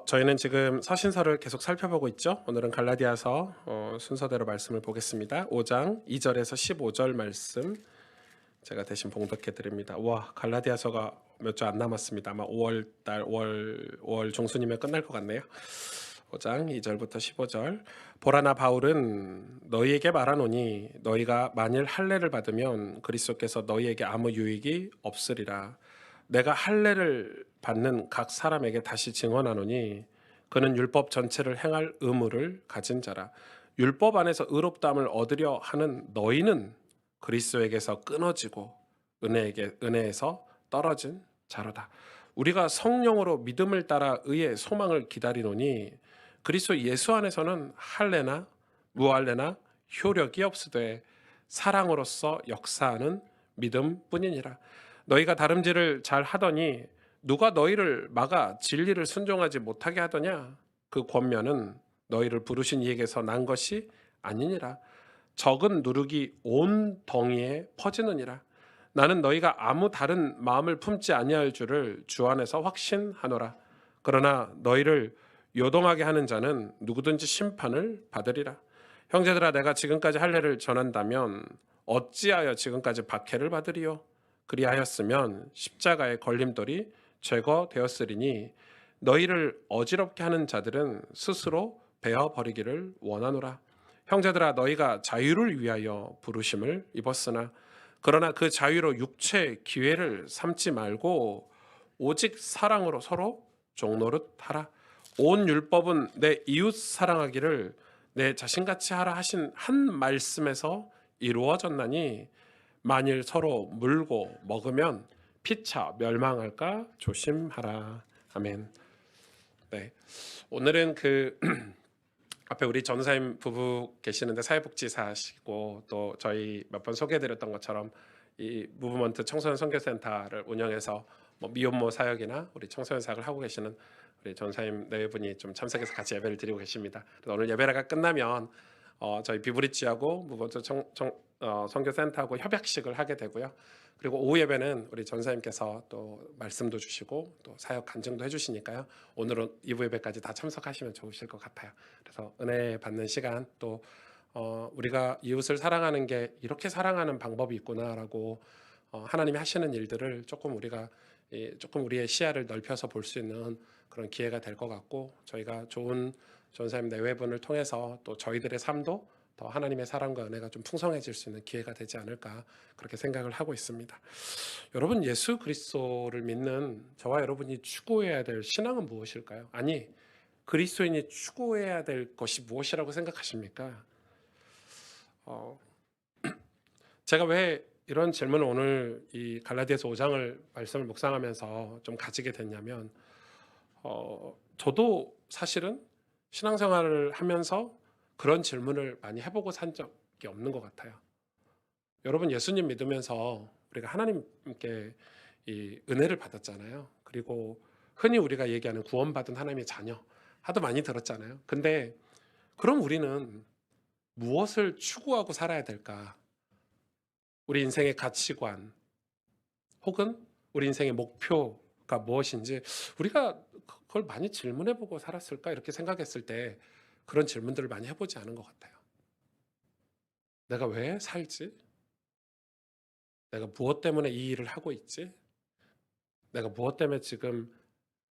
저희는 지금 서신서를 계속 살펴보고 있죠. 오늘은 갈라디아서 순서대로 말씀을 보겠습니다. 5장 2절에서 15절 말씀 제가 대신 봉독해 드립니다. 와, 갈라디아서가 몇 주 안 남았습니다. 아마 5월 달 5월 중순이면 끝날 것 같네요. 5장 2절부터 15절. 보라, 나 바울은 너희에게 말하노니 너희가 만일 할례를 받으면 그리스도께서 너희에게 아무 유익이 없으리라. 내가 할례를 받는 각 사람에게 다시 증언하노니 그는 율법 전체를 행할 의무를 가진 자라. 율법 안에서 의롭다함을 얻으려 하는 너희는 그리스도에게서 끊어지고 은혜에서 떨어진 자로다. 우리가 성령으로 믿음을 따라 의의 소망을 기다리노니 그리스도 예수 안에서는 할례나 무할례나 효력이 없으되 사랑으로서 역사하는 믿음뿐이니라. 너희가 다름질을 잘 하더니 누가 너희를 막아 진리를 순종하지 못하게 하더냐? 그 권면은 너희를 부르신 이에게서 난 것이 아니니라. 적은 누룩이 온 덩이에 퍼지느니라. 나는 너희가 아무 다른 마음을 품지 아니할 줄을 주 안에서 확신하노라. 그러나 너희를 요동하게 하는 자는 누구든지 심판을 받으리라. 형제들아, 내가 지금까지 할례를 전한다면 어찌하여 지금까지 박해를 받으리요? 그리하였으면 십자가의 걸림돌이 제거되었으리니 너희를 어지럽게 하는 자들은 스스로 베어 버리기를 원하노라. 형제들아, 너희가 자유를 위하여 부르심을 입었으나 그러나 그 자유로 육체의 기회를 삼지 말고 오직 사랑으로 서로 종노릇 하라. 온 율법은 내 이웃 사랑하기를 내 자신같이 하라 하신 한 말씀에서 이루어졌나니 만일 서로 물고 먹으면 피차 멸망할까 조심하라. 아멘. 네. 오늘은 앞에 우리 전사님 부부 계시는데 사회복지사시고 또 저희 몇 번 소개해드렸던 것처럼 이 무브먼트 청소년 선교센터를 운영해서 뭐 미혼모 사역이나 우리 청소년 사역을 하고 계시는 우리 전사님 네 분이 좀 참석해서 같이 예배를 드리고 계십니다. 그래서 오늘 예배가 끝나면 저희 비브리지하고 무브먼트 선교센터하고 협약식을 하게 되고요. 그리고 오후 예배는 우리 전사님께서 또 말씀도 주시고 또 사역 간증도 해주시니까요. 오늘은 2부 예배까지 다 참석하시면 좋으실 것 같아요. 그래서 은혜 받는 시간 또 우리가 이웃을 사랑하는 게 이렇게 사랑하는 방법이 있구나라고 하나님이 하시는 일들을 조금 우리의 시야를 넓혀서 볼 수 있는 그런 기회가 될 것 같고 저희가 좋은 전사님 내외분을 통해서 또 저희들의 삶도 더 하나님의 사랑과 은혜가 좀 풍성해질 수 있는 기회가 되지 않을까 그렇게 생각을 하고 있습니다. 여러분, 예수 그리스도를 믿는 저와 여러분이 추구해야 될 신앙은 무엇일까요? 아니, 그리스도인이 추구해야 될 것이 무엇이라고 생각하십니까? 어, 제가 왜 이런 질문을 오늘 이 갈라디아서 5장을 말씀을 묵상하면서 좀 가지게 됐냐면 저도 사실은 신앙생활을 하면서 그런 질문을 많이 해보고 산 적이 없는 것 같아요. 여러분, 예수님 믿으면서 우리가 하나님께 이 은혜를 받았잖아요. 그리고 흔히 우리가 얘기하는 구원받은 하나님의 자녀 하도 많이 들었잖아요. 근데 그럼 우리는 무엇을 추구하고 살아야 될까? 우리 인생의 가치관 혹은 우리 인생의 목표가 무엇인지 우리가 그걸 많이 질문해보고 살았을까? 이렇게 생각했을 때 그런 질문들을 많이 해보지 않은 것 같아요. 내가 왜 살지? 내가 무엇 때문에 이 일을 하고 있지? 내가 무엇 때문에 지금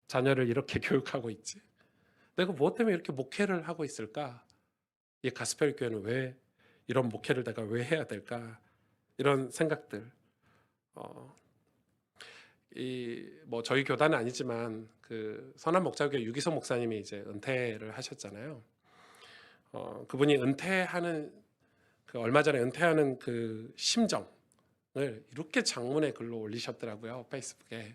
자녀를 이렇게 교육하고 있지? 내가 무엇 때문에 이렇게 목회를 하고 있을까? 이 가스펠 교회는 왜 이런 목회를 내가 왜 해야 될까? 이런 생각들. 어, 뭐 저희 교단은 아니지만 그 선한 목자교회 유기성 목사님이 이제 은퇴를 하셨잖아요. 그분이 은퇴하는 얼마 전에 은퇴하는 그 심정을 이렇게 장문의 글로 올리셨더라고요, 페이스북에.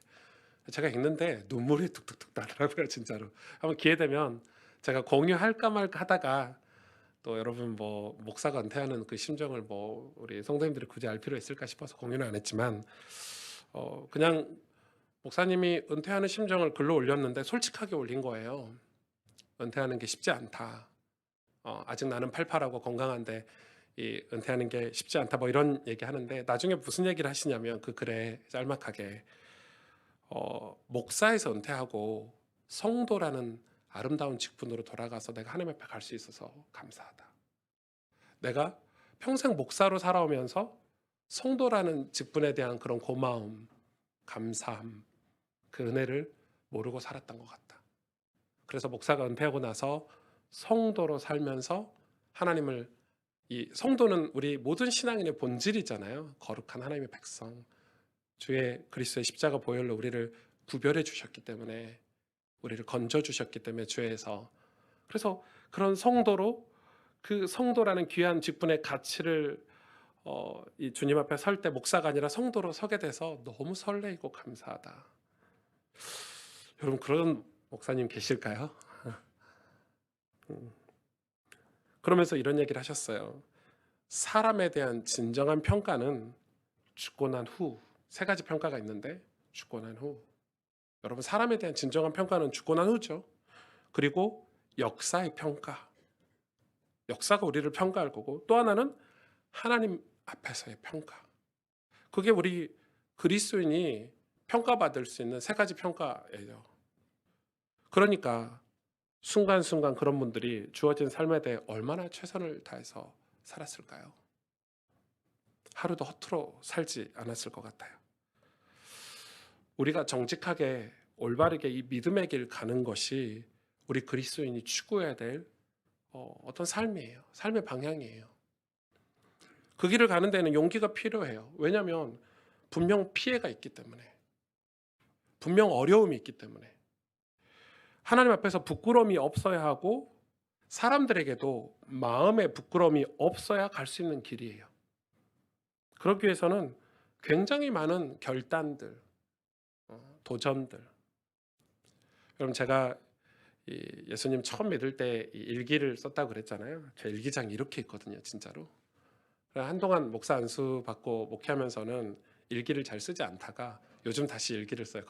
제가 읽는데 눈물이 뚝뚝뚝 나더라고요, 진짜로. 한번 기회 되면 제가 공유할까 말까 하다가 또 여러분 뭐 목사가 은퇴하는 그 심정을 뭐 우리 성도님들이 굳이 알 필요 있을까 싶어서 공유는 안 했지만 그냥 목사님이 은퇴하는 심정을 글로 올렸는데 솔직하게 올린 거예요. 은퇴하는 게 쉽지 않다. 아직 나는 팔팔하고 건강한데 이 은퇴하는 게 쉽지 않다 뭐 이런 얘기 하는데 나중에 무슨 얘기를 하시냐면 그 글에 짤막하게 목사에서 은퇴하고 성도라는 아름다운 직분으로 돌아가서 내가 하나님 앞에 갈 수 있어서 감사하다. 내가 평생 목사로 살아오면서 성도라는 직분에 대한 그런 고마움, 감사함, 그 은혜를 모르고 살았던 것 같다. 그래서 목사가 은퇴하고 나서 성도로 살면서 하나님을, 이 성도는 우리 모든 신앙인의 본질이잖아요. 거룩한 하나님의 백성, 주의 그리스도의 십자가 보혈로 우리를 구별해 주셨기 때문에, 우리를 건져 주셨기 때문에 죄에서, 그래서 그런 성도로 그 성도라는 귀한 직분의 가치를 이 주님 앞에 설 때 목사가 아니라 성도로 서게 돼서 너무 설레이고 감사하다. 여러분 그런 목사님 계실까요? 그러면서 이런 얘기를 하셨어요. 사람에 대한 진정한 평가는 죽고 난 후, 세 가지 평가가 있는데 죽고 난 후, 여러분 사람에 대한 진정한 평가는 죽고 난 후죠. 그리고 역사의 평가, 역사가 우리를 평가할 거고, 또 하나는 하나님 앞에서의 평가. 그게 우리 그리스도인이 평가받을 수 있는 세 가지 평가예요. 그러니까 순간순간 그런 분들이 주어진 삶에 대해 얼마나 최선을 다해서 살았을까요? 하루도 허투루 살지 않았을 것 같아요. 우리가 정직하게 올바르게 이 믿음의 길 가는 것이 우리 그리스도인이 추구해야 될 어떤 삶이에요. 삶의 방향이에요. 그 길을 가는 데는 용기가 필요해요. 왜냐하면 분명 피해가 있기 때문에, 분명 어려움이 있기 때문에, 하나님 앞에서 부끄러움이 없어야 하고 사람들에게도 마음의 부끄러움이 없어야 갈 수 있는 길이에요. 그러기 위해서는 굉장히 많은 결단들, 도전들. 여러분 제가 예수님 처음 믿을 때 일기를 썼다고 그랬잖아요. 제 일기장이 이렇게 있거든요, 진짜로. 한동안 목사 안수 받고 목회하면서는 일기를 잘 쓰지 않다가 요즘 다시 일기를 써요.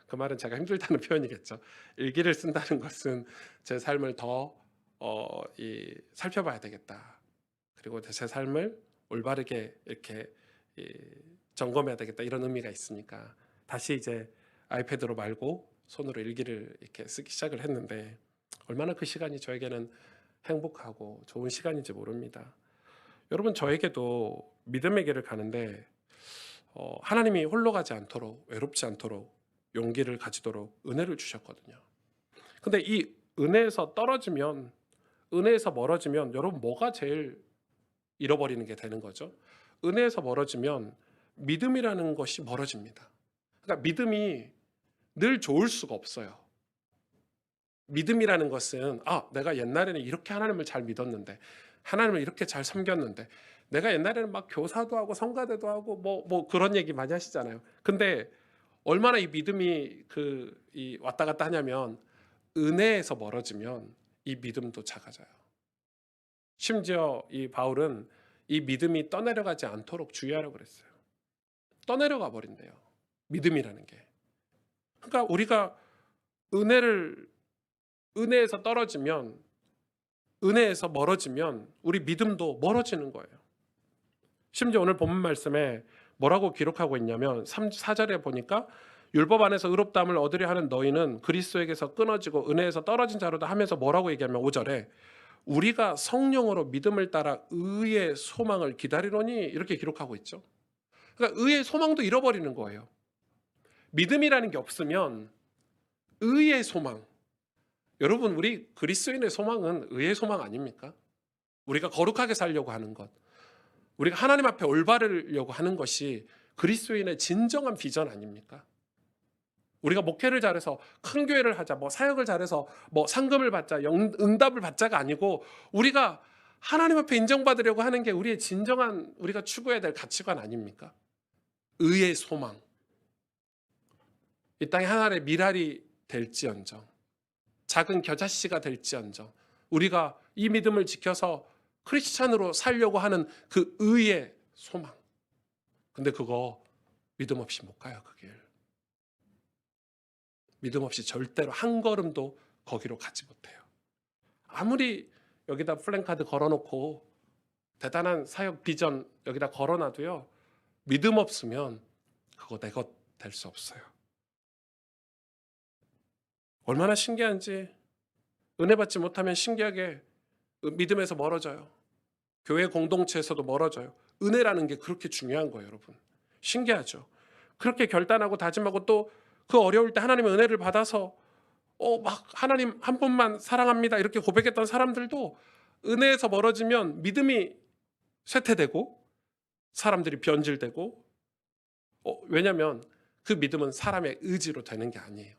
그 말은 제가 힘들다는 표현이겠죠. 일기를 쓴다는 것은 제 삶을 더 살펴봐야 되겠다. 그리고 제 삶을 올바르게 이렇게 점검해야 되겠다, 이런 의미가 있으니까 다시 이제 아이패드로 말고 손으로 일기를 이렇게 쓰기 시작을 했는데, 얼마나 그 시간이 저에게는 행복하고 좋은 시간인지 모릅니다. 여러분 저에게도 믿음의 길을 가는데 하나님이 홀로 가지 않도록, 외롭지 않도록 용기를 가지도록 은혜를 주셨거든요. 근데 이 은혜에서 떨어지면, 은혜에서 멀어지면 여러분 뭐가 제일 잃어버리는 게 되는 거죠? 은혜에서 멀어지면 믿음이라는 것이 멀어집니다. 그러니까 믿음이 늘 좋을 수가 없어요. 믿음이라는 것은 내가 옛날에는 이렇게 하나님을 잘 믿었는데, 하나님을 이렇게 잘 섬겼는데, 내가 옛날에는 막 교사도 하고 성가대도 하고 뭐 그런 얘기 많이 하시잖아요. 근데 얼마나 이 믿음이 이 왔다 갔다 하냐면, 은혜에서 멀어지면 이 믿음도 작아져요. 심지어 이 바울은 이 믿음이 떠내려가지 않도록 주의하라고 그랬어요. 떠내려가 버린대요, 믿음이라는 게. 그러니까 우리가 은혜에서 떨어지면, 은혜에서 멀어지면 우리 믿음도 멀어지는 거예요. 심지어 오늘 본문 말씀에 뭐라고 기록하고 있냐면 4절에 보니까 율법 안에서 의롭다함을 얻으려 하는 너희는 그리스도에게서 끊어지고 은혜에서 떨어진 자로다 하면서 뭐라고 얘기하면 5절에 우리가 성령으로 믿음을 따라 의의 소망을 기다리노니, 이렇게 기록하고 있죠. 그러니까 의의 소망도 잃어버리는 거예요. 믿음이라는 게 없으면 의의 소망, 여러분 우리 그리스도인의 소망은 의의 소망 아닙니까? 우리가 거룩하게 살려고 하는 것, 우리가 하나님 앞에 올바르려고 하는 것이 그리스도인의 진정한 비전 아닙니까? 우리가 목회를 잘해서 큰 교회를 하자, 사역을 잘해서 상금을 받자, 응답을 받자가 아니고, 우리가 하나님 앞에 인정받으려고 하는 게 우리의 진정한, 우리가 추구해야 될 가치관 아닙니까? 의의 소망. 이 땅에 하나의 미랄이 될지언정, 작은 겨자씨가 될지언정, 우리가 이 믿음을 지켜서 크리스찬으로 살려고 하는 그 의의 소망. 근데 그거 믿음 없이 못 가요, 그 길. 믿음 없이 절대로 한 걸음도 거기로 가지 못해요. 아무리 여기다 플랜카드 걸어놓고 대단한 사역 비전 여기다 걸어놔도요, 믿음 없으면 그거 내 것 될 수 없어요. 얼마나 신기한지. 은혜 받지 못하면 신기하게 믿음에서 멀어져요. 교회 공동체에서도 멀어져요. 은혜라는 게 그렇게 중요한 거예요, 여러분. 신기하죠. 그렇게 결단하고 다짐하고 또 그 어려울 때 하나님의 은혜를 받아서 막 하나님 한 분만 사랑합니다 이렇게 고백했던 사람들도 은혜에서 멀어지면 믿음이 쇠퇴되고 사람들이 변질되고, 왜냐하면 그 믿음은 사람의 의지로 되는 게 아니에요.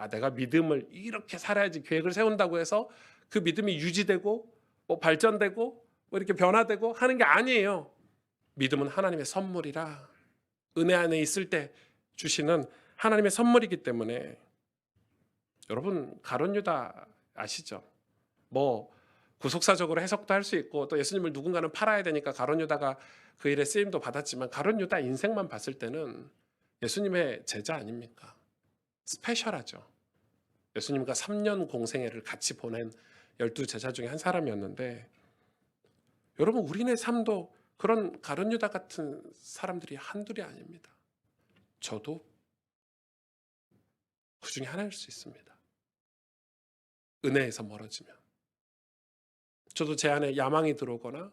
내가 믿음을 이렇게 살아야지 계획을 세운다고 해서 그 믿음이 유지되고 발전되고 이렇게 변화되고 하는 게 아니에요. 믿음은 하나님의 선물이라, 은혜 안에 있을 때 주시는 하나님의 선물이기 때문에. 여러분, 가룟 유다 아시죠? 구속사적으로 해석도 할 수 있고 또 예수님을 누군가는 팔아야 되니까 가룟 유다가 그 일에 쓰임도 받았지만, 가룟 유다 인생만 봤을 때는 예수님의 제자 아닙니까? 스페셜하죠. 예수님과 3년 공생애를 같이 보낸 12제자 중에 한 사람이었는데, 여러분, 우리네 삶도 그런 가룟 유다 같은 사람들이 한둘이 아닙니다. 저도 그 중에 하나일 수 있습니다. 은혜에서 멀어지면. 저도 제 안에 야망이 들어오거나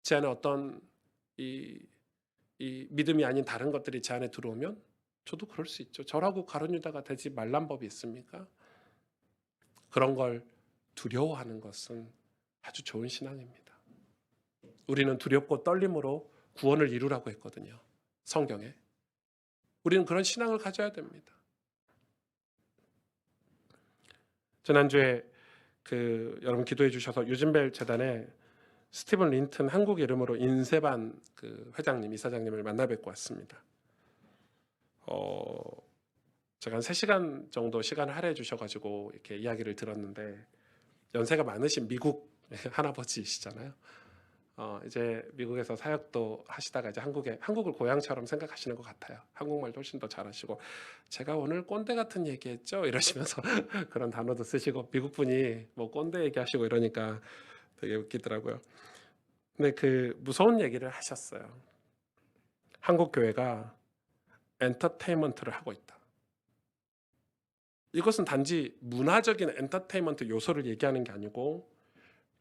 제 안에 어떤 이 믿음이 아닌 다른 것들이 제 안에 들어오면 저도 그럴 수 있죠. 저라고 가룟 유다가 되지 말란 법이 있습니까? 그런 걸 두려워하는 것은 아주 좋은 신앙입니다. 우리는 두렵고 떨림으로 구원을 이루라고 했거든요, 성경에. 우리는 그런 신앙을 가져야 됩니다. 지난주에 여러분 기도해 주셔서 유진벨 재단에 스티븐 린튼 한국 이름으로 인세반 회장님, 이사장님을 만나 뵙고 왔습니다. 제가 한 3시간 정도 시간을 할애해 주셔가지고 이렇게 이야기를 들었는데, 연세가 많으신 미국 할아버지시잖아요. 이제 미국에서 사역도 하시다가 이제 한국을 고향처럼 생각하시는 것 같아요. 한국말도 훨씬 더 잘하시고, 제가 오늘 꼰대 같은 얘기했죠? 이러시면서 그런 단어도 쓰시고, 미국 분이 꼰대 얘기하시고 이러니까 되게 웃기더라고요. 근데 무서운 얘기를 하셨어요. 한국 교회가 엔터테인먼트를 하고 있다. 이것은 단지 문화적인 엔터테인먼트 요소를 얘기하는 게 아니고,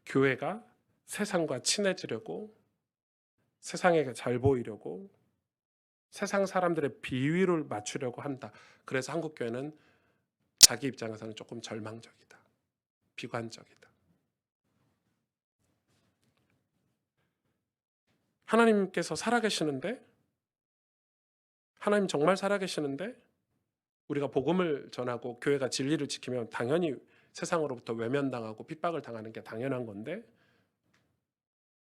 교회가 세상과 친해지려고, 세상에게 잘 보이려고, 세상 사람들의 비위를 맞추려고 한다. 그래서 한국 교회는 자기 입장에서는 조금 절망적이다, 비관적이다. 하나님께서 살아계시는데, 하나님 정말 살아계시는데 우리가 복음을 전하고 교회가 진리를 지키면 당연히 세상으로부터 외면당하고 핍박을 당하는 게 당연한 건데,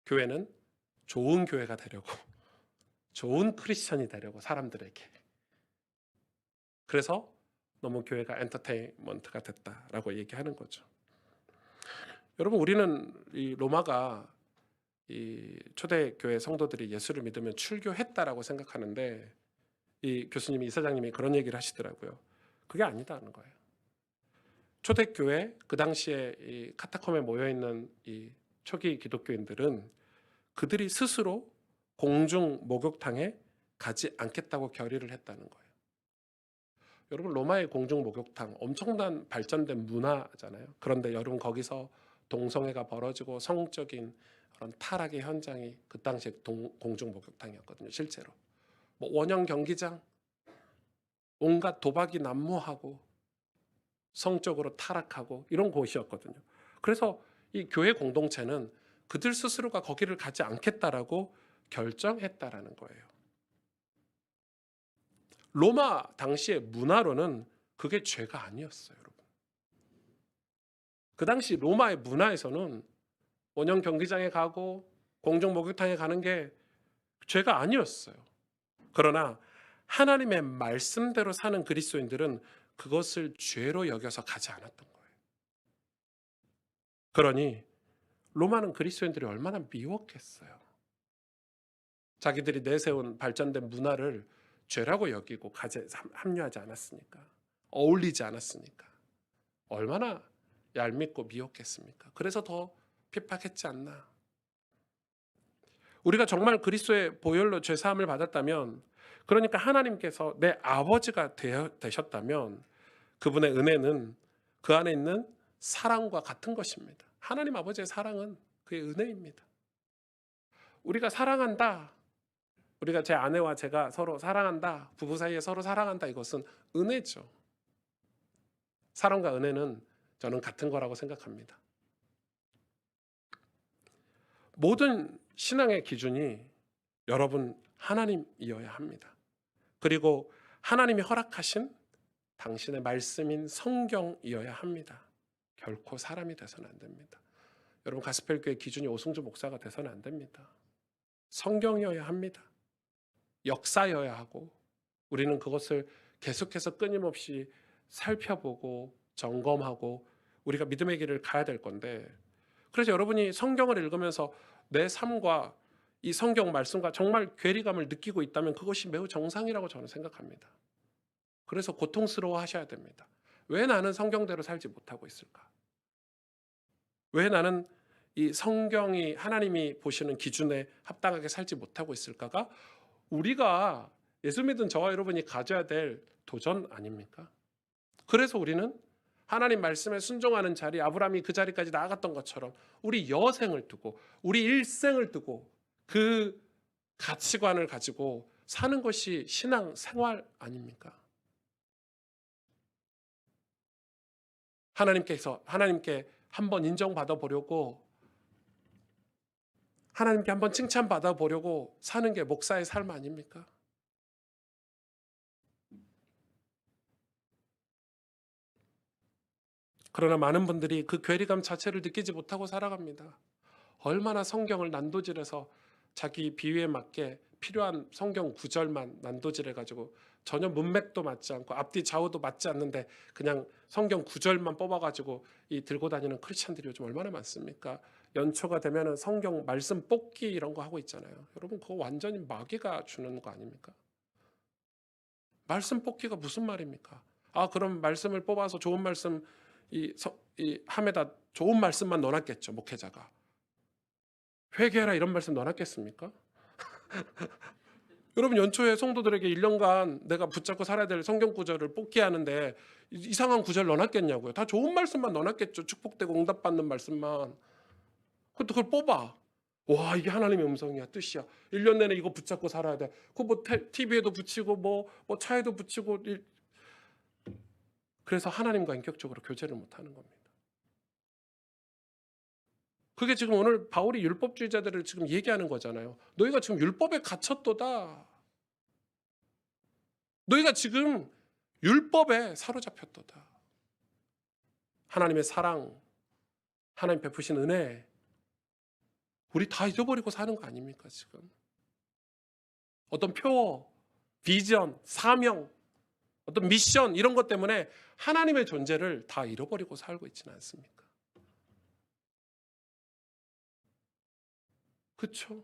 교회는 좋은 교회가 되려고, 좋은 크리스천이 되려고 사람들에게. 그래서 너무 교회가 엔터테인먼트가 됐다라고 얘기하는 거죠. 여러분, 우리는 이 로마가 이 초대교회 성도들이 예수를 믿으면 출교했다라고 생각하는데, 이 교수님이, 이사장님이 그런 얘기를 하시더라고요. 그게 아니다는 거예요. 초대교회, 그 당시에 이 카타콤에 모여있는 이 초기 기독교인들은 그들이 스스로 공중 목욕탕에 가지 않겠다고 결의를 했다는 거예요. 여러분, 로마의 공중 목욕탕 엄청난 발전된 문화잖아요. 그런데 여러분, 거기서 동성애가 벌어지고 성적인 그런 타락의 현장이 그 당시에 공중 목욕탕이었거든요, 실제로. 원형 경기장, 온갖 도박이 난무하고 성적으로 타락하고 이런 곳이었거든요. 그래서 이 교회 공동체는 그들 스스로가 거기를 가지 않겠다라고 결정했다라는 거예요. 로마 당시의 문화로는 그게 죄가 아니었어요, 여러분. 그 당시 로마의 문화에서는 원형 경기장에 가고 공중 목욕탕에 가는 게 죄가 아니었어요. 그러나 하나님의 말씀대로 사는 그리스도인들은 그것을 죄로 여겨서 가지 않았던 거예요. 그러니 로마는 그리스도인들이 얼마나 미웠겠어요. 자기들이 내세운 발전된 문화를 죄라고 여기고 합류하지 않았으니까, 어울리지 않았으니까 얼마나 얄밉고 미웠겠습니까? 그래서 더 핍박했지 않나. 우리가 정말 그리스도의 보혈로 죄사함을 받았다면, 그러니까 하나님께서 내 아버지가 되셨다면, 그분의 은혜는 그 안에 있는 사랑과 같은 것입니다. 하나님 아버지의 사랑은 그의 은혜입니다. 우리가 사랑한다, 우리가 제 아내와 제가 서로 사랑한다, 부부 사이에 서로 사랑한다, 이것은 은혜죠. 사랑과 은혜는 저는 같은 거라고 생각합니다. 모든 신앙의 기준이 여러분 하나님이어야 합니다. 그리고 하나님이 허락하신 당신의 말씀인 성경이어야 합니다. 결코 사람이 돼서는 안 됩니다. 여러분 가스펠교회 기준이 오승주 목사가 돼서는 안 됩니다. 성경이어야 합니다. 역사여야 하고 우리는 그것을 계속해서 끊임없이 살펴보고 점검하고 우리가 믿음의 길을 가야 될 건데, 그래서 여러분이 성경을 읽으면서 내 삶과 이 성경 말씀과 정말 괴리감을 느끼고 있다면 그것이 매우 정상이라고 저는 생각합니다. 그래서 고통스러워 하셔야 됩니다. 왜 나는 성경대로 살지 못하고 있을까? 왜 나는 이 성경이 하나님이 보시는 기준에 합당하게 살지 못하고 있을까가 우리가 예수 믿은 저와 여러분이 가져야 될 도전 아닙니까? 그래서 우리는 하나님 말씀에 순종하는 자리, 아브라함이 그 자리까지 나아갔던 것처럼 우리 여생을 두고 우리 일생을 두고 그 가치관을 가지고 사는 것이 신앙 생활 아닙니까? 하나님께 한번 인정받아 보려고, 하나님께 한번 칭찬받아 보려고 사는 게 목사의 삶 아닙니까? 그러나 많은 분들이 그 괴리감 자체를 느끼지 못하고 살아갑니다. 얼마나 성경을 난도질해서 자기 비위에 맞게 필요한 성경 구절만 난도질해가지고 전혀 문맥도 맞지 않고 앞뒤 좌우도 맞지 않는데 그냥 성경 구절만 뽑아가지고 들고 다니는 크리스찬들이 요즘 얼마나 많습니까? 연초가 되면은 성경 말씀 뽑기 이런 거 하고 있잖아요. 여러분 그거 완전히 마귀가 주는 거 아닙니까? 말씀 뽑기가 무슨 말입니까? 그럼 말씀을 뽑아서 좋은 말씀 이 함에다 좋은 말씀만 넣어놨겠죠, 목회자가. 회개해라 이런 말씀 넣어놨겠습니까? 여러분 연초에 성도들에게 1년간 내가 붙잡고 살아야 될 성경 구절을 뽑기 하는데 이상한 구절 넣어놨겠냐고요. 다 좋은 말씀만 넣어놨겠죠. 축복되고 응답받는 말씀만. 그걸 뽑아. 와, 이게 하나님의 음성이야, 뜻이야. 1년 내내 이거 붙잡고 살아야 돼. 그거 TV에도 붙이고 뭐 차에도 붙이고. 그래서 하나님과 인격적으로 교제를 못하는 겁니다. 그게 지금 오늘 바울이 율법주의자들을 지금 얘기하는 거잖아요. 너희가 지금 율법에 갇혔도다. 너희가 지금 율법에 사로잡혔도다. 하나님의 사랑, 하나님 베푸신 은혜, 우리 다 잊어버리고 사는 거 아닙니까 지금? 어떤 표, 비전, 사명, 어떤 미션 이런 것 때문에 하나님의 존재를 다 잃어버리고 살고 있지는 않습니까? 그렇죠?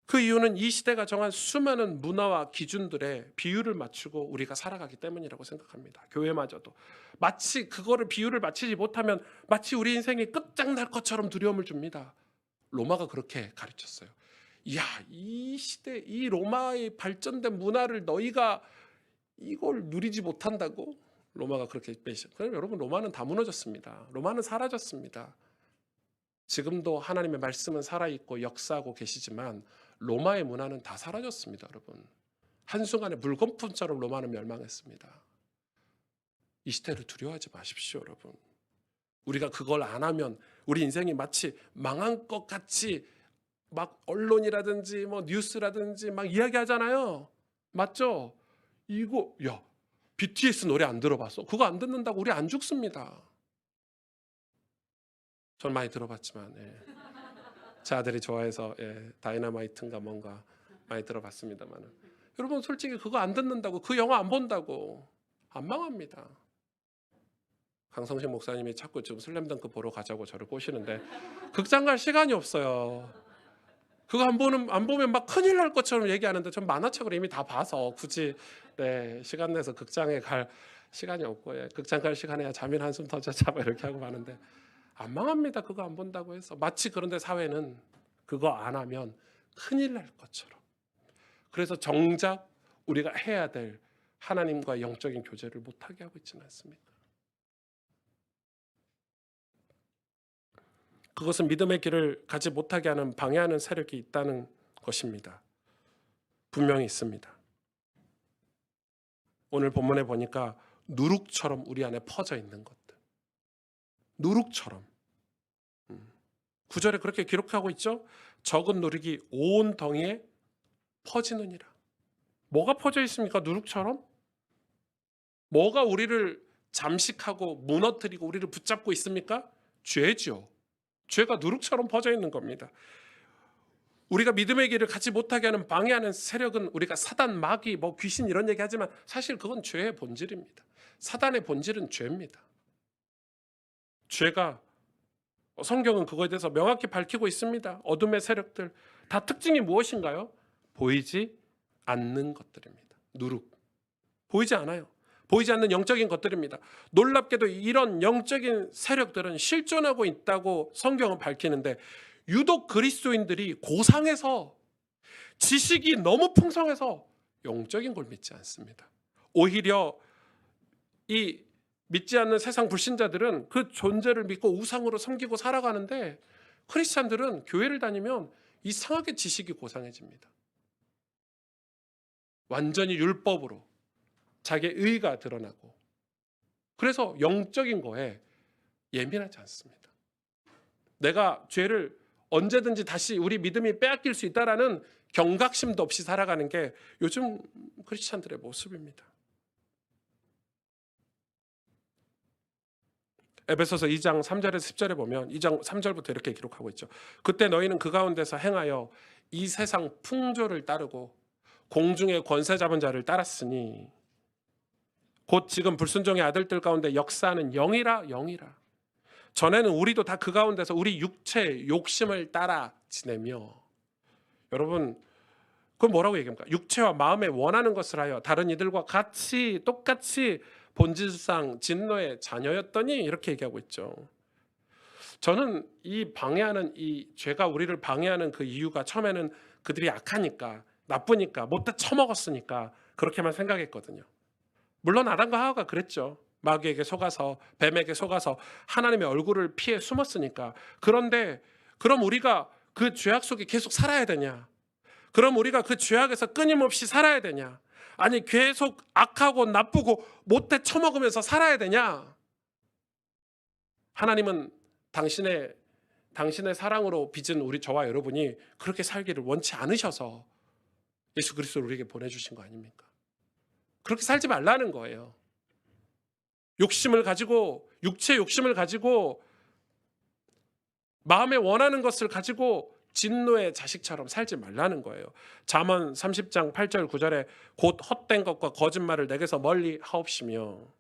그 이유는 이 시대가 정한 수많은 문화와 기준들의 비율을 맞추고 우리가 살아가기 때문이라고 생각합니다. 교회마저도 마치 그거를 비율을 맞추지 못하면 마치 우리 인생이 끝장날 것처럼 두려움을 줍니다. 로마가 그렇게 가르쳤어요. 이야, 이 시대 이 로마의 발전된 문화를 너희가 이걸 누리지 못한다고? 로마가 그렇게 빼셨. 그럼 여러분 로마는 다 무너졌습니다. 로마는 사라졌습니다. 지금도 하나님의 말씀은 살아있고 역사하고 계시지만 로마의 문화는 다 사라졌습니다. 여러분 한순간에 물거품처럼 로마는 멸망했습니다. 이 시대를 두려워하지 마십시오. 여러분 우리가 그걸 안 하면 우리 인생이 마치 망한 것 같이 막 언론이라든지 뭐 뉴스라든지 막 이야기하잖아요. 맞죠? 이거 야 BTS 노래 안 들어봤어? 그거 안 듣는다고 우리 안 죽습니다. 전 많이 들어봤지만 제 아들이 좋아해서 다이너마이트인가 뭔가 많이 들어봤습니다만 여러분 솔직히 그거 안 듣는다고 그 영화 안 본다고 안 망합니다. 강성신 목사님이 자꾸 지금 슬램덩크 보러 가자고 저를 꼬시는데 극장 갈 시간이 없어요. 그거 안 보면 막 큰일 날 것처럼 얘기하는데 전 만화책을 이미 다 봐서 굳이 시간 내서 극장에 갈 시간이 없고 극장 갈 시간에야 잠이나 한숨 더 자자 이렇게 하고 가는데 안 망합니다. 그거 안 본다고 해서. 마치 그런데 사회는 그거 안 하면 큰일 날 것처럼 그래서 정작 우리가 해야 될 하나님과 영적인 교제를 못하게 하고 있지는 않습니까? 그것은 믿음의 길을 가지 못하게 하는 방해하는 세력이 있다는 것입니다. 분명히 있습니다. 오늘 본문에 보니까 누룩처럼 우리 안에 퍼져 있는 것들. 누룩처럼. 9절에 그렇게 기록하고 있죠. 적은 누룩이 온 덩이에 퍼지느니라. 뭐가 퍼져 있습니까? 누룩처럼? 뭐가 우리를 잠식하고 무너뜨리고 우리를 붙잡고 있습니까? 죄죠. 죄가 누룩처럼 퍼져 있는 겁니다. 우리가 믿음의 길을 가지 못하게 하는 방해하는 세력은 우리가 사단, 마귀, 귀신 이런 얘기 하지만 사실 그건 죄의 본질입니다. 사단의 본질은 죄입니다. 죄가 성경은 그거에 대해서 명확히 밝히고 있습니다. 어둠의 세력들 다 특징이 무엇인가요? 보이지 않는 것들입니다. 누룩. 보이지 않아요. 보이지 않는 영적인 것들입니다. 놀랍게도 이런 영적인 세력들은 실존하고 있다고 성경은 밝히는데 유독 그리스도인들이 고상해서 지식이 너무 풍성해서 영적인 걸 믿지 않습니다. 오히려 이 믿지 않는 세상 불신자들은 그 존재를 믿고 우상으로 섬기고 살아가는데 크리스찬들은 교회를 다니면 이상하게 지식이 고상해집니다. 완전히 율법으로 자기의 의가 드러나고 그래서 영적인 거에 예민하지 않습니다. 내가 죄를 언제든지 다시 우리 믿음이 빼앗길 수 있다라는 경각심도 없이 살아가는 게 요즘 크리스찬들의 모습입니다. 에베소서 2장 3절에서 10절에 보면 2장 3절부터 이렇게 기록하고 있죠. 그때 너희는 그 가운데서 행하여 이 세상 풍조를 따르고 공중의 권세 잡은 자를 따랐으니 곧 지금 불순종의 아들들 가운데 역사하는 영이라. 전에는 우리도 다 그 가운데서 우리 육체 욕심을 따라 지내며. 여러분 그건 뭐라고 얘기합니까? 육체와 마음에 원하는 것을 하여 다른 이들과 똑같이 본질상 진노의 자녀였더니 이렇게 얘기하고 있죠. 저는 이 방해하는 이 죄가 우리를 방해하는 그 이유가 처음에는 그들이 악하니까 나쁘니까 못다 처먹었으니까 그렇게만 생각했거든요. 물론 아담과 하와가 그랬죠. 마귀에게 속아서 뱀에게 속아서 하나님의 얼굴을 피해 숨었으니까. 그런데 그럼 우리가 그 죄악 속에 계속 살아야 되냐? 그럼 우리가 그 죄악에서 끊임없이 살아야 되냐? 아니 계속 악하고 나쁘고 못돼 처먹으면서 살아야 되냐? 하나님은 당신의 사랑으로 빚은 저와 여러분이 그렇게 살기를 원치 않으셔서 예수 그리스도를 우리에게 보내주신 거 아닙니까? 그렇게 살지 말라는 거예요. 욕심을 가지고 육체 욕심을 가지고 마음에 원하는 것을 가지고 진노의 자식처럼 살지 말라는 거예요. 잠언 30장 8절 9절에 곧 헛된 것과 거짓말을 내게서 멀리 하옵시며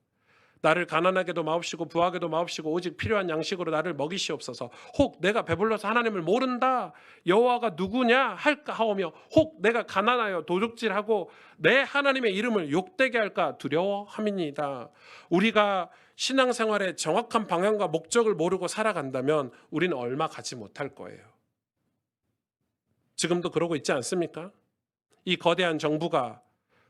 나를 가난하게도 마옵시고 부하게도 마옵시고 오직 필요한 양식으로 나를 먹이시옵소서. 혹 내가 배불러서 하나님을 모른다 여호와가 누구냐 할까 하오며 혹 내가 가난하여 도둑질하고 내 하나님의 이름을 욕되게 할까 두려워함이니이다. 우리가 신앙생활의 정확한 방향과 목적을 모르고 살아간다면 우리는 얼마 가지 못할 거예요. 지금도 그러고 있지 않습니까? 이 거대한 정부가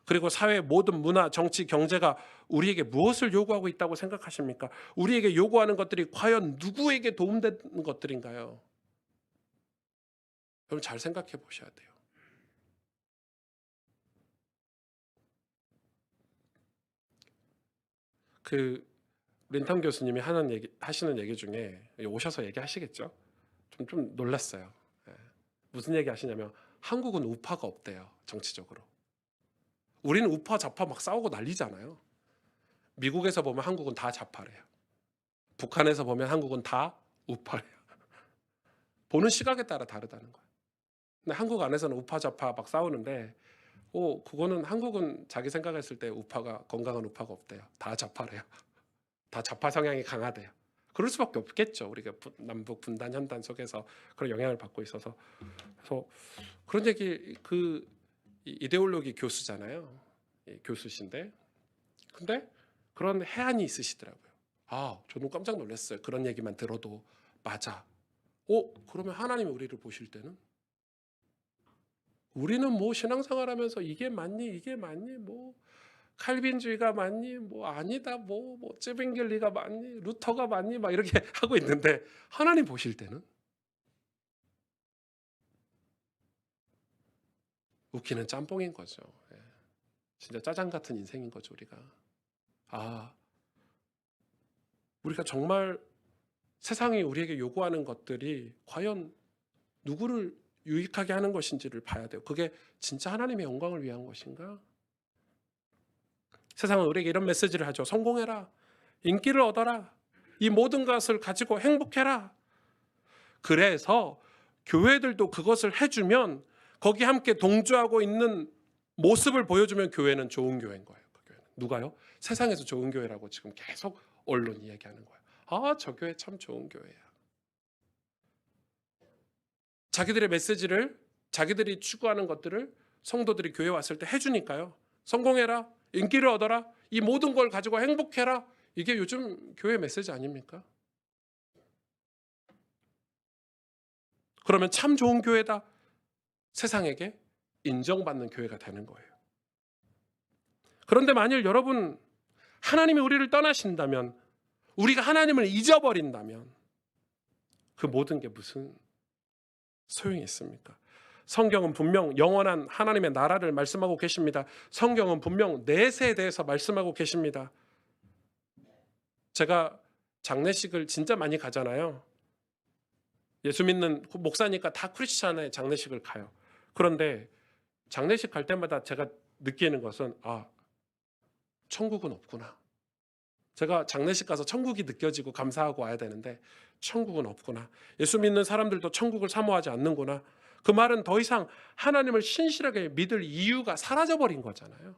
그리고 사회의 모든 문화, 정치, 경제가 우리에게 무엇을 요구하고 있다고 생각하십니까? 우리에게 요구하는 것들이 과연 누구에게 도움되는 것들인가요? 여러분 잘 생각해 보셔야 돼요. 린턴 교수님이 하시는 얘기 중에 오셔서 얘기하시겠죠? 좀 놀랐어요. 무슨 얘기 하시냐면 한국은 우파가 없대요. 정치적으로. 우리는 우파 좌파 막 싸우고 난리잖아요. 미국에서 보면 한국은 다 좌파래요. 북한에서 보면 한국은 다 우파래요. 보는 시각에 따라 다르다는 거예요. 근데 한국 안에서는 우파 좌파 막 싸우는데 그거는 한국은 자기 생각했을 때 건강한 우파가 없대요. 다 좌파래요. 다 좌파 성향이 강하대요. 그럴 수밖에 없겠죠. 우리가 남북 분단 현단 속에서 그런 영향을 받고 있어서. 그래서 그런 얘기 이데올로기 교수잖아요. 교수신데 근데 그런 해안이 있으시더라고요. 저는 깜짝 놀랐어요. 그런 얘기만 들어도 맞아. 그러면 하나님이 우리를 보실 때는 우리는 뭐 신앙생활하면서 이게 맞니 이게 맞니 뭐 칼빈주의가 맞니 뭐 아니다 뭐 쯔빙겔리가 맞니 루터가 맞니 막 이렇게 하고 있는데 하나님 보실 때는 웃기는 짬뽕인 거죠. 예. 진짜 짜장 같은 인생인 거죠 우리가. 우리가 정말 세상이 우리에게 요구하는 것들이 과연 누구를 유익하게 하는 것인지를 봐야 돼요. 그게 진짜 하나님의 영광을 위한 것인가? 세상은 우리에게 이런 메시지를 하죠. 성공해라. 인기를 얻어라. 이 모든 것을 가지고 행복해라. 그래서 교회들도 그것을 해주면 거기 함께 동조하고 있는 모습을 보여주면 교회는 좋은 교회인 거예요. 그 교회는. 누가요? 세상에서 좋은 교회라고 지금 계속 언론이 얘기하는 거예요. 저 교회 참 좋은 교회야. 자기들의 메시지를 자기들이 추구하는 것들을 성도들이 교회 왔을 때 해주니까요. 성공해라. 인기를 얻어라. 이 모든 걸 가지고 행복해라. 이게 요즘 교회 메시지 아닙니까? 그러면 참 좋은 교회다. 세상에게 인정받는 교회가 되는 거예요. 그런데 만일 여러분 하나님이 우리를 떠나신다면, 우리가 하나님을 잊어버린다면 그 모든 게 무슨 소용이 있습니까? 성경은 분명 영원한 하나님의 나라를 말씀하고 계십니다. 성경은 분명 내세에 대해서 말씀하고 계십니다. 제가 장례식을 진짜 많이 가잖아요. 예수 믿는 목사니까 다 크리스찬의 장례식을 가요. 그런데 장례식 갈 때마다 제가 느끼는 것은 천국은 없구나. 제가 장례식 가서 천국이 느껴지고 감사하고 와야 되는데 천국은 없구나. 예수 믿는 사람들도 천국을 사모하지 않는구나. 그 말은 더 이상 하나님을 신실하게 믿을 이유가 사라져버린 거잖아요.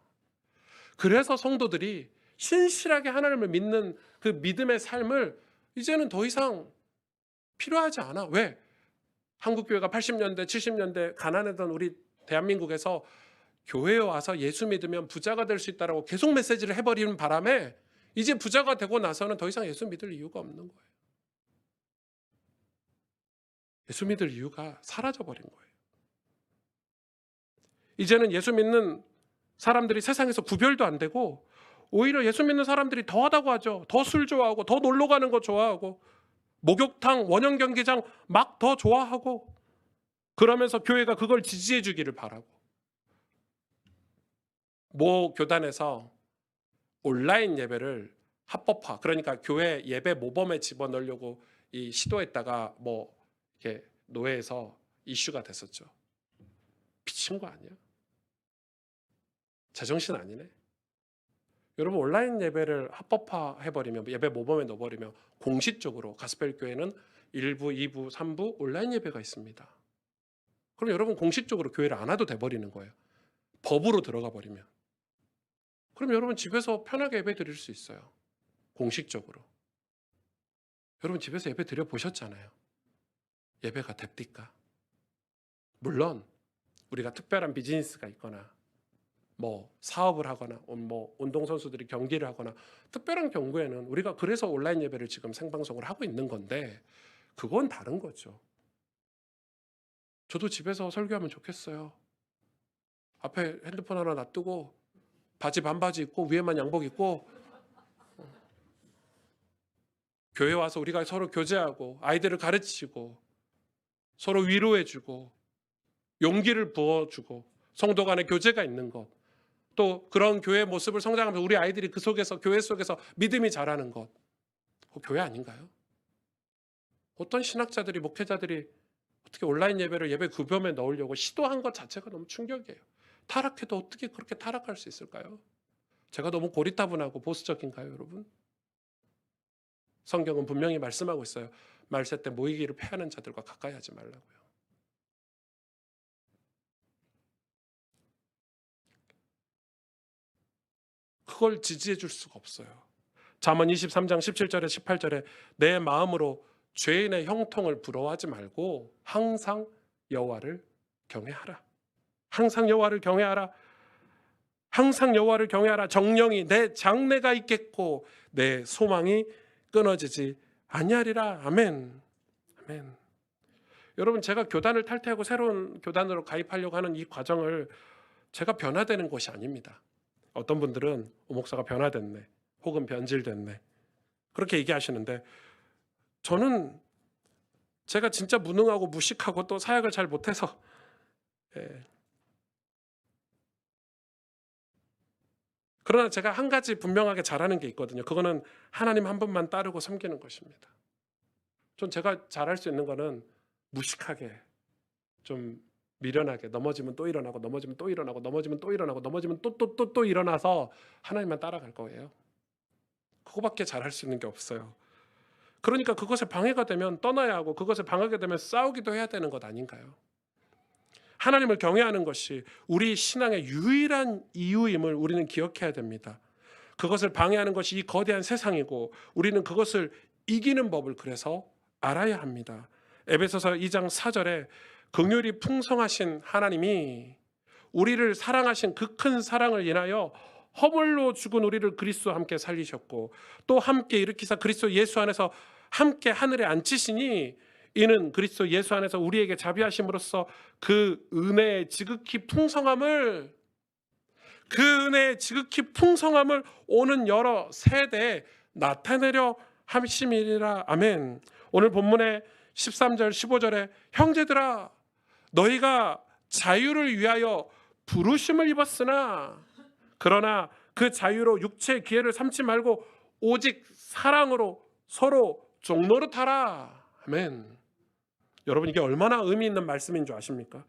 그래서 성도들이 신실하게 하나님을 믿는 그 믿음의 삶을 이제는 더 이상 필요하지 않아. 왜? 한국교회가 80년대, 70년대 가난했던 우리 대한민국에서 교회에 와서 예수 믿으면 부자가 될 수 있다고 계속 메시지를 해버리는 바람에 이제 부자가 되고 나서는 더 이상 예수 믿을 이유가 없는 거예요. 예수 믿을 이유가 사라져버린 거예요. 이제는 예수 믿는 사람들이 세상에서 구별도 안 되고 오히려 예수 믿는 사람들이 더하다고 하죠. 더 술 좋아하고 더 놀러 가는 거 좋아하고 목욕탕, 원형 경기장 막 더 좋아하고 그러면서 교회가 그걸 지지해 주기를 바라고 모 교단에서 온라인 예배를 합법화, 그러니까 교회 예배 모범에 집어넣으려고 시도했다가 이렇게 노회에서 이슈가 됐었죠. 미친 거 아니야? 제정신 아니네. 여러분 온라인 예배를 합법화해버리면 예배 모범에 넣어버리면 공식적으로 가스펠 교회는 1부, 2부, 3부 온라인 예배가 있습니다. 그럼 여러분 공식적으로 교회를 안 와도 돼버리는 거예요. 법으로 들어가 버리면. 그럼 여러분 집에서 편하게 예배 드릴 수 있어요. 공식적으로. 여러분 집에서 예배 드려 보셨잖아요. 예배가 됩니까? 물론 우리가 특별한 비즈니스가 있거나 사업을 하거나 운동선수들이 경기를 하거나 특별한 경우에는 우리가 그래서 온라인 예배를 지금 생방송을 하고 있는 건데 그건 다른 거죠. 저도 집에서 설교하면 좋겠어요. 앞에 핸드폰 하나 놔두고 바지 반바지 입고 위에만 양복 입고 교회 와서 우리가 서로 교제하고 아이들을 가르치고 서로 위로해주고 용기를 부어주고 성도 간의 교제가 있는 것, 또 그런 교회의 모습을 성장하면서 우리 아이들이 그 속에서 교회 속에서 믿음이 자라는 것, 교회 아닌가요? 어떤 신학자들이 목회자들이 어떻게 온라인 예배를 예배 구별에 넣으려고 시도한 것 자체가 너무 충격이에요. 타락해도 어떻게 그렇게 타락할 수 있을까요? 제가 너무 고리타분하고 보수적인가요, 여러분? 성경은 분명히 말씀하고 있어요. 말세 때 모이기를 패하는 자들과 가까이 하지 말라고요. 그걸 지지해 줄 수가 없어요. 잠언 23장 17절에 18절에 내 마음으로 죄인의 형통을 부러워하지 말고 항상 여호와를 경외하라. 항상 여호와를 경외하라. 항상 여호와를 경외하라. 정령이 내 장래가 있겠고 내 소망이 끊어지지 아니하리라. 아멘. 아멘. 여러분, 제가 교단을 탈퇴하고 새로운 교단으로 가입하려고 하는 이 과정을 제가 변화되는 것이 아닙니다. 어떤 분들은 목사가 변화됐네, 혹은 변질됐네, 그렇게 얘기하시는데, 저는 제가 진짜 무능하고 무식하고 또 사역을 잘 못해서, 예. 그러나 제가 한 가지 분명하게 잘하는 게 있거든요. 그거는 하나님 한 분만 따르고 섬기는 것입니다. 전 제가 잘할 수 있는 거는 무식하게, 좀 미련하게, 넘어지면 또 일어나고, 넘어지면 또 일어나고, 넘어지면 또 일어나고, 넘어지면 또 일어나서 하나님만 따라갈 거예요. 그거밖에 잘할 수 있는 게 없어요. 그러니까 그것에 방해가 되면 떠나야 하고, 그것에 방해가 되면 싸우기도 해야 되는 것 아닌가요? 하나님을 경외하는 것이 우리 신앙의 유일한 이유임을 우리는 기억해야 됩니다. 그것을 방해하는 것이 이 거대한 세상이고, 우리는 그것을 이기는 법을 그래서 알아야 합니다. 에베소서 2장 4절에 긍휼이 풍성하신 하나님이 우리를 사랑하신 그 큰 사랑을 인하여 허물로 죽은 우리를 그리스도와 함께 살리셨고, 또 함께 일으키사 그리스도 예수 안에서 함께 하늘에 앉히시니, 이는 그리스도 예수 안에서 우리에게 자비하심으로써 그 은혜의 지극히 풍성함을, 그 은혜의 지극히 풍성함을 오는 여러 세대에 나타내려 함심이니라. 아멘. 오늘 본문의 13절 15절에 형제들아 너희가 자유를 위하여 부르심을 입었으나 그러나 그 자유로 육체의 기회를 삼지 말고 오직 사랑으로 서로 종노릇하라. 아멘. 여러분, 이게 얼마나 의미 있는 말씀인 줄 아십니까?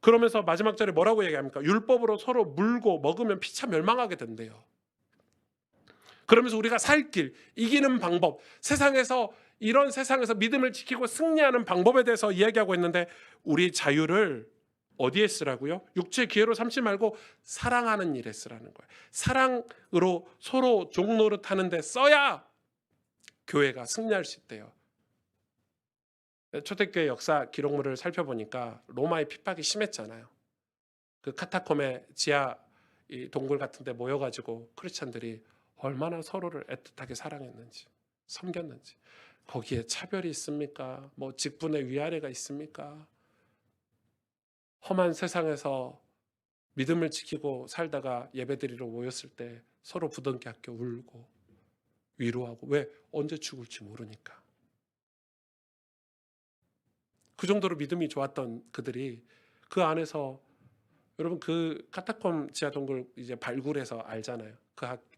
그러면서 마지막 절에 뭐라고 얘기합니까? 율법으로 서로 물고 먹으면 피차 멸망하게 된대요. 그러면서 우리가 살 길, 이기는 방법, 이런 세상에서 믿음을 지키고 승리하는 방법에 대해서 이야기하고 있는데, 우리 자유를 어디에 쓰라고요? 육체의 기회로 삼지 말고 사랑하는 일에 쓰라는 거예요. 사랑으로 서로 종노릇하는 데 써야 교회가 승리할 수 있대요. 초대교회 역사 기록물을 살펴보니까 로마의 핍박이 심했잖아요. 그 카타콤의 지하 이 동굴 같은 데 모여가지고 크리스찬들이 얼마나 서로를 애틋하게 사랑했는지, 섬겼는지. 거기에 차별이 있습니까? 뭐 직분의 위아래가 있습니까? 험한 세상에서 믿음을 지키고 살다가 예배드리러 모였을 때 서로 부둥켜 안겨 울고 위로하고, 왜? 언제 죽을지 모르니까. 그 정도로 믿음이 좋았던 그들이 그 안에서, 여러분 그 카타콤 지하 동굴 이제 발굴해서 알잖아요.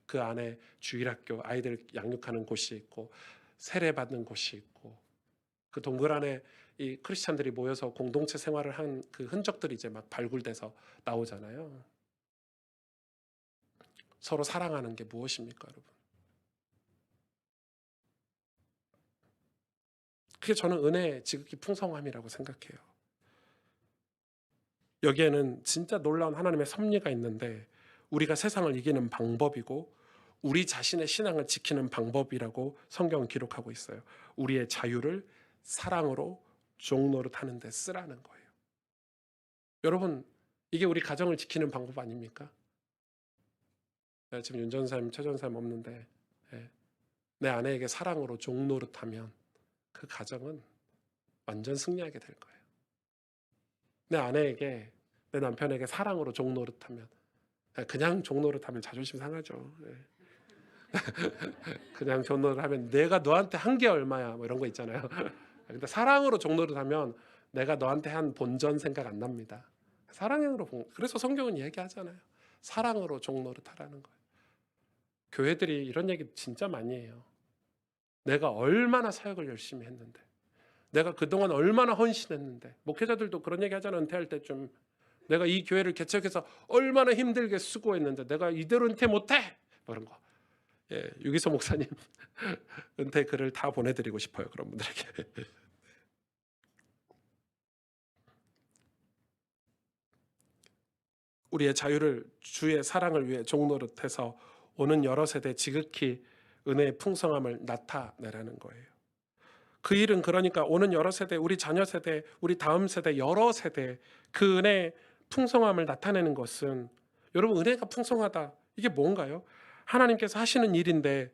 그 안에 주일학교, 아이들 양육하는 곳이 있고 세례받는 곳이 있고, 그 동굴 안에 이 크리스찬들이 모여서 공동체 생활을 한 그 흔적들이 이제 막 발굴돼서 나오잖아요. 서로 사랑하는 게 무엇입니까, 여러분? 그게 저는 은혜의 지극히 풍성함이라고 생각해요. 여기에는 진짜 놀라운 하나님의 섭리가 있는데, 우리가 세상을 이기는 방법이고 우리 자신의 신앙을 지키는 방법이라고 성경은 기록하고 있어요. 우리의 자유를 사랑으로 종노릇하는 데 쓰라는 거예요. 여러분, 이게 우리 가정을 지키는 방법 아닙니까? 지금 윤 전사님, 최 전사님 없는데, 내 아내에게 사랑으로 종노릇하면 그 가정은 완전 승리하게 될 거예요. 내 아내에게, 내 남편에게 사랑으로 종노릇하면, 그냥 종노릇하면 자존심 상하죠. 그냥 종노릇하면 내가 너한테 한 게 얼마야, 뭐 이런 거 있잖아요. 근데 사랑으로 종노릇하면 내가 너한테 한 본전 생각 안 납니다. 사랑으로, 그래서 성경은 얘기하잖아요. 사랑으로 종노릇하라는 거예요. 교회들이 이런 얘기 진짜 많이 해요. 내가 얼마나 사역을 열심히 했는데, 내가 그동안 얼마나 헌신했는데. 목회자들도 그런 얘기 하잖아요. 은퇴할 때쯤 내가 이 교회를 개척해서 얼마나 힘들게 수고했는데 내가 이대로 은퇴 못해, 뭐 그런 거. 유기소 목사님 은퇴 글을 다 보내드리고 싶어요, 그런 분들에게. 우리의 자유를 주의 사랑을 위해 종노릇해서 오는 여러 세대 지극히 은혜의 풍성함을 나타내라는 거예요. 그 일은 그러니까 오는 여러 세대, 우리 자녀 세대, 우리 다음 세대, 여러 세대 그 은혜의 풍성함을 나타내는 것은, 여러분 은혜가 풍성하다, 이게 뭔가요? 하나님께서 하시는 일인데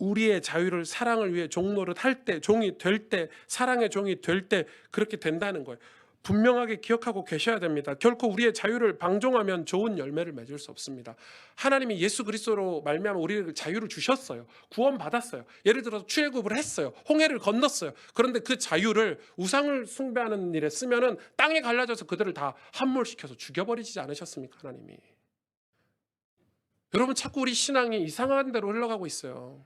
우리의 자유를 사랑을 위해 종노릇 할 때, 종이 될 때, 사랑의 종이 될 때 그렇게 된다는 거예요. 분명하게 기억하고 계셔야 됩니다. 결코 우리의 자유를 방종하면 좋은 열매를 맺을 수 없습니다. 하나님이 예수 그리스도로 말미암아 우리에게 자유를 주셨어요. 구원받았어요. 예를 들어서 출애굽을 했어요. 홍해를 건넜어요. 그런데 그 자유를 우상을 숭배하는 일에 쓰면은 땅에 갈라져서 그들을 다 함몰시켜서 죽여버리지 않으셨습니까, 하나님이? 여러분, 자꾸 우리 신앙이 이상한 대로 흘러가고 있어요.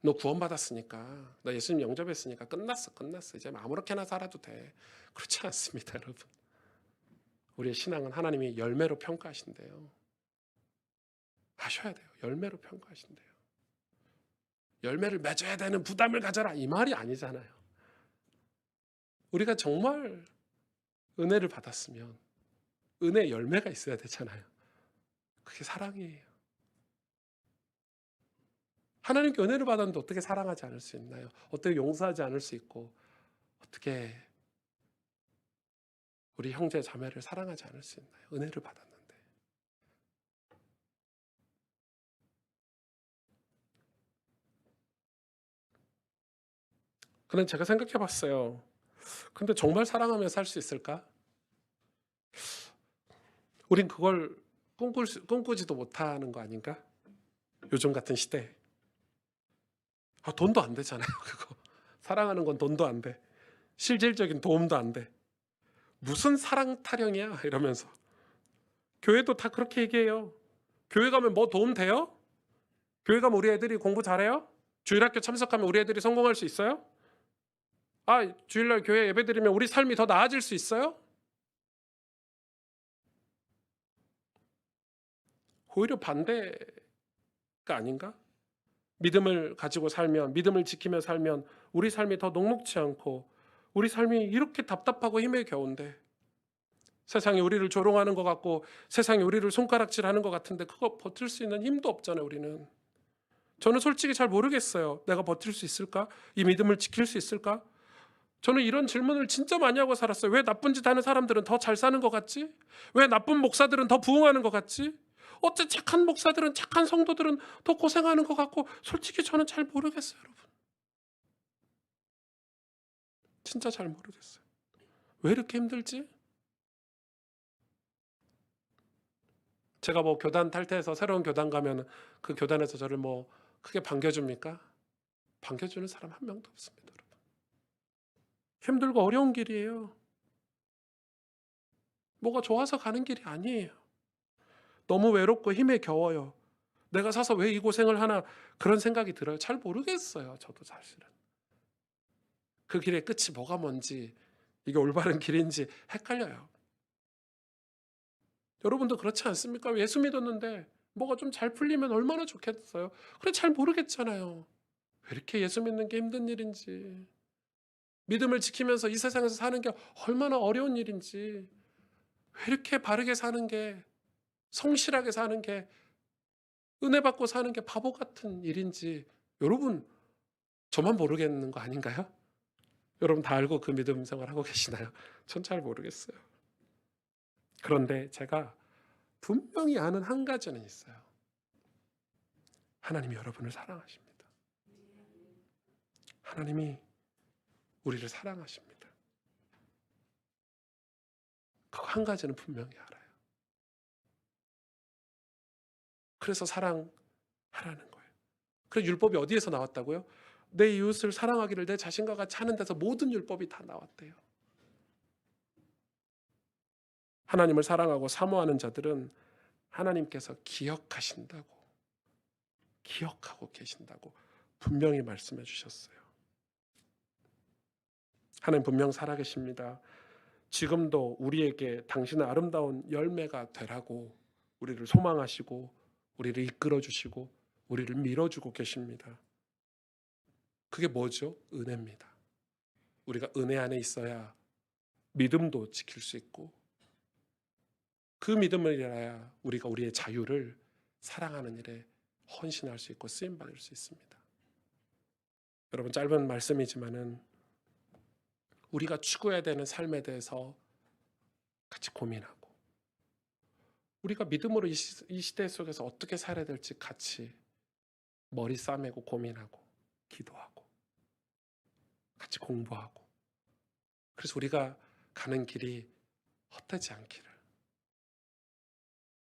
너 구원받았으니까, 너 예수님 영접했으니까 끝났어. 이제 아무렇게나 살아도 돼. 그렇지 않습니다, 여러분. 우리의 신앙은 하나님이 열매로 평가하신대요. 하셔야 돼요. 열매로 평가하신대요. 열매를 맺어야 되는 부담을 가져라, 이 말이 아니잖아요. 우리가 정말 은혜를 받았으면 은혜의 열매가 있어야 되잖아요. 그게 사랑이에요. 하나님께 은혜를 받았는데 어떻게 사랑하지 않을 수 있나요? 어떻게 용서하지 않을 수 있고, 어떻게 우리 형제 자매를 사랑하지 않을 수 있나요? 은혜를 받았는데. 근데 제가 생각해 봤어요. 근데 정말 사랑하며 살 수 있을까? 우린 그걸 꿈꾸지도 못하는 거 아닌가? 요즘 같은 시대에. 돈도 안 되잖아요, 그거. 사랑하는 건 돈도 안 돼. 실질적인 도움도 안 돼. 무슨 사랑 타령이야, 이러면서. 교회도 다 그렇게 얘기해요. 교회 가면 뭐 도움 돼요? 교회 가면 우리 애들이 공부 잘해요? 주일학교 참석하면 우리 애들이 성공할 수 있어요? 주일날 교회 예배드리면 우리 삶이 더 나아질 수 있어요? 오히려 반대가 아닌가? 믿음을 가지고 살면, 믿음을 지키며 살면 우리 삶이 더 녹록지 않고, 우리 삶이 이렇게 답답하고 힘에 겨운데, 세상이 우리를 조롱하는 것 같고 세상이 우리를 손가락질하는 것 같은데 그거 버틸 수 있는 힘도 없잖아요, 우리는. 저는 솔직히 잘 모르겠어요. 내가 버틸 수 있을까? 이 믿음을 지킬 수 있을까? 저는 이런 질문을 진짜 많이 하고 살았어요. 왜 나쁜 짓 하는 사람들은 더 잘 사는 것 같지? 왜 나쁜 목사들은 더 부흥하는 것 같지? 어째 착한 목사들은, 착한 성도들은 더 고생하는 것 같고, 솔직히 저는 잘 모르겠어요, 여러분. 진짜 잘 모르겠어요. 왜 이렇게 힘들지? 제가 뭐 교단 탈퇴해서 새로운 교단 가면 그 교단에서 저를 뭐 크게 반겨줍니까? 반겨주는 사람 한 명도 없습니다, 여러분. 힘들고 어려운 길이에요. 뭐가 좋아서 가는 길이 아니에요. 너무 외롭고 힘에 겨워요. 내가 사서 왜 이 고생을 하나, 그런 생각이 들어요. 잘 모르겠어요, 저도 사실은. 그 길의 끝이 뭐가 뭔지, 이게 올바른 길인지 헷갈려요. 여러분도 그렇지 않습니까? 예수 믿었는데 뭐가 좀 잘 풀리면 얼마나 좋겠어요. 그래, 잘 모르겠잖아요. 왜 이렇게 예수 믿는 게 힘든 일인지, 믿음을 지키면서 이 세상에서 사는 게 얼마나 어려운 일인지, 왜 이렇게 바르게 사는 게, 성실하게 사는 게, 은혜 받고 사는 게 바보 같은 일인지, 여러분, 저만 모르겠는 거 아닌가요? 여러분 다 알고 그 믿음 생활 하고 계시나요? 전 잘 모르겠어요. 그런데 제가 분명히 아는 한 가지는 있어요. 하나님이 여러분을 사랑하십니다. 하나님이 우리를 사랑하십니다. 그거 한 가지는 분명히 알아요. 그래서 사랑하라는 거예요. 그래서 율법이 어디에서 나왔다고요? 내 이웃을 사랑하기를 내 자신과 같이 하는 데서 모든 율법이 다 나왔대요. 하나님을 사랑하고 사모하는 자들은 하나님께서 기억하고 계신다고 분명히 말씀해 주셨어요. 하나님 분명 살아계십니다. 지금도 우리에게 당신의 아름다운 열매가 되라고 우리를 소망하시고, 우리를 이끌어 주시고, 우리를 밀어주고 계십니다. 그게 뭐죠? 은혜입니다. 우리가 은혜 안에 있어야 믿음도 지킬 수 있고, 그 믿음을 이라야 우리가 우리의 자유를 사랑하는 일에 헌신할 수 있고 쓰임받을 수 있습니다. 여러분, 짧은 말씀이지만은 우리가 추구해야 되는 삶에 대해서 같이 고민하고, 우리가 믿음으로 이 시대 속에서 어떻게 살아야 될지 같이 머리 싸매고 고민하고 기도하고 같이 공부하고, 그래서 우리가 가는 길이 헛되지 않기를,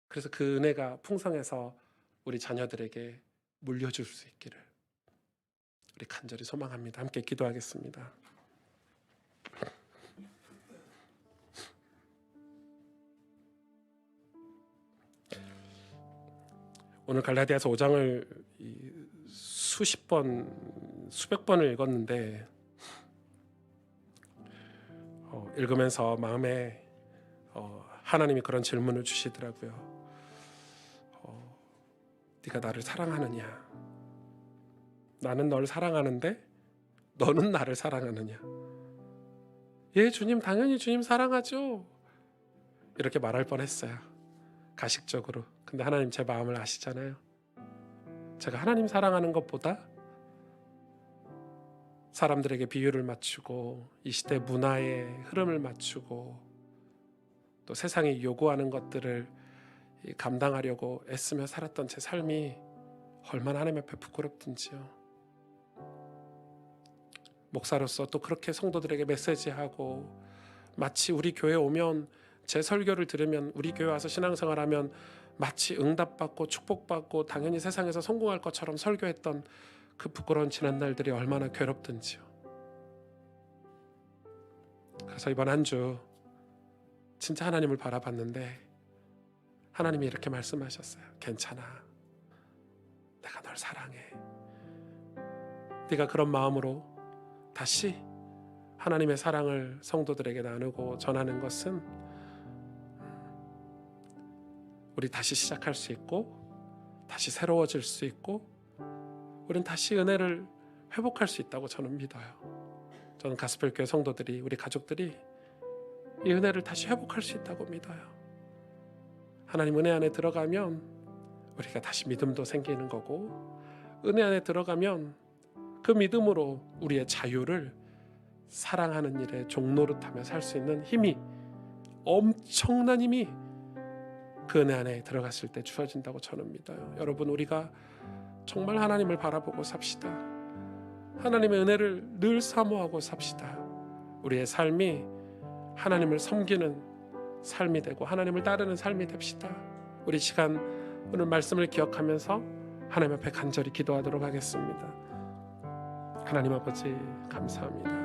그래서 그 은혜가 풍성해서 우리 자녀들에게 물려줄 수 있기를 우리 간절히 소망합니다. 함께 기도하겠습니다. 오늘 갈라디아서 5장을 수십 번, 수백 번을 읽었는데 읽으면서 마음에 하나님이 그런 질문을 주시더라고요. 네가 나를 사랑하느냐? 나는 널 사랑하는데 너는 나를 사랑하느냐? 예, 주님, 당연히 주님 사랑하죠. 이렇게 말할 뻔했어요, 가식적으로. 근데 하나님 제 마음을 아시잖아요. 제가 하나님 사랑하는 것보다 사람들에게 비유를 맞추고 이 시대 문화의 흐름을 맞추고 또 세상이 요구하는 것들을 감당하려고 애쓰며 살았던 제 삶이 얼마나 하나님 앞에 부끄럽든지요. 목사로서 또 그렇게 성도들에게 메시지하고, 마치 우리 교회 오면 제 설교를 들으면, 우리 교회 와서 신앙생활하면 마치 응답받고 축복받고 당연히 세상에서 성공할 것처럼 설교했던 그 부끄러운 지난 날들이 얼마나 괴롭든지요. 그래서 이번 한 주 진짜 하나님을 바라봤는데 하나님이 이렇게 말씀하셨어요. 괜찮아, 내가 널 사랑해. 네가 그런 마음으로 다시 하나님의 사랑을 성도들에게 나누고 전하는 것은 우리 다시 시작할 수 있고 다시 새로워질 수 있고 우린 다시 은혜를 회복할 수 있다고 저는 믿어요. 저는 가스펠교회 성도들이, 우리 가족들이 이 은혜를 다시 회복할 수 있다고 믿어요. 하나님 은혜 안에 들어가면 우리가 다시 믿음도 생기는 거고, 은혜 안에 들어가면 그 믿음으로 우리의 자유를 사랑하는 일에 종노릇하며 살 수 있는 힘이, 엄청난 힘이 그 은혜 안에 들어갔을 때 주어진다고 저는 믿어요. 여러분, 우리가 정말 하나님을 바라보고 삽시다. 하나님의 은혜를 늘 사모하고 삽시다. 우리의 삶이 하나님을 섬기는 삶이 되고 하나님을 따르는 삶이 됩시다. 우리 시간 오늘 말씀을 기억하면서 하나님 앞에 간절히 기도하도록 하겠습니다. 하나님 아버지, 감사합니다.